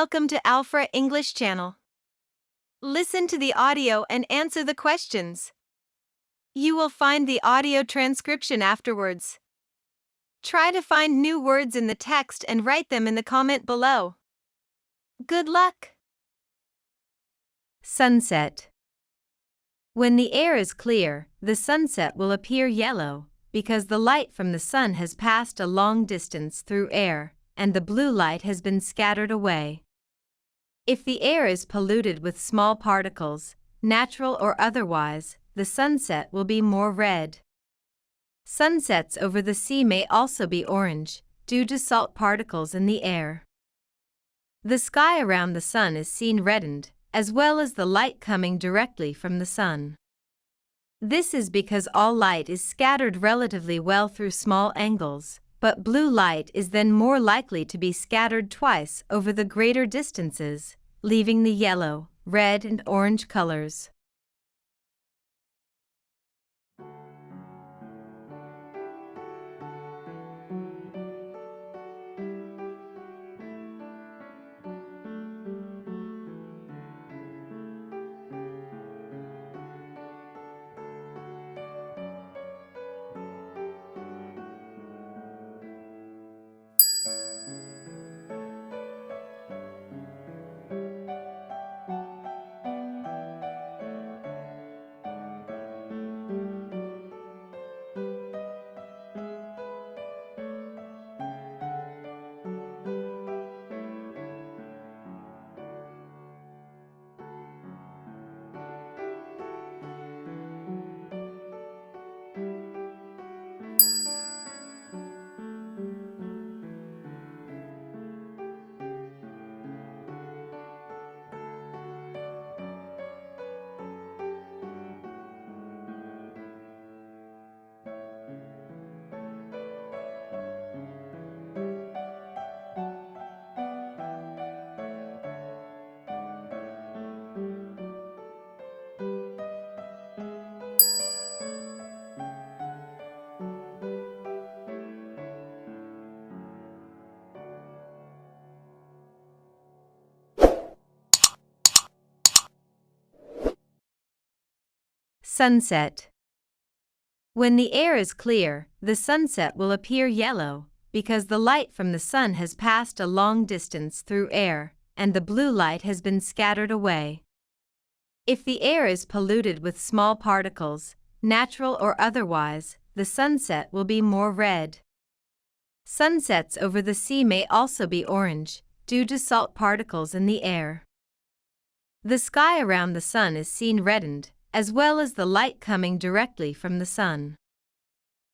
Welcome to Alfra English Channel. Listen to the audio and answer the questions. You will find the audio transcription afterwards. Try to find new words in the text and write them in the comment below. Good luck! Sunset. When the air is clear, the sunset will appear yellow, because the light from the sun has passed a long distance through air, and the blue light has been scattered away. If the air is polluted with small particles, natural or otherwise, the sunset will be more red. Sunsets over the sea may also be orange, due to salt particles in the air. The sky around the sun is seen reddened, as well as the light coming directly from the sun. This is because all light is scattered relatively well through small angles, but blue light is then more likely to be scattered twice over the greater distances, leaving the yellow, red and orange colors. Sunset. When the air is clear, the sunset will appear yellow, because the light from the sun has passed a long distance through air, and the blue light has been scattered away. If the air is polluted with small particles, natural or otherwise, the sunset will be more red. Sunsets over the sea may also be orange, due to salt particles in the air. The sky around the sun is seen reddened, as well as the light coming directly from the sun.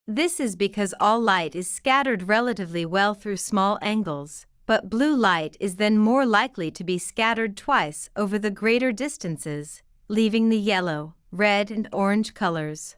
This is because all light is scattered relatively well through small angles, but blue light is then more likely to be scattered twice over the greater distances, leaving the yellow, red and orange colors.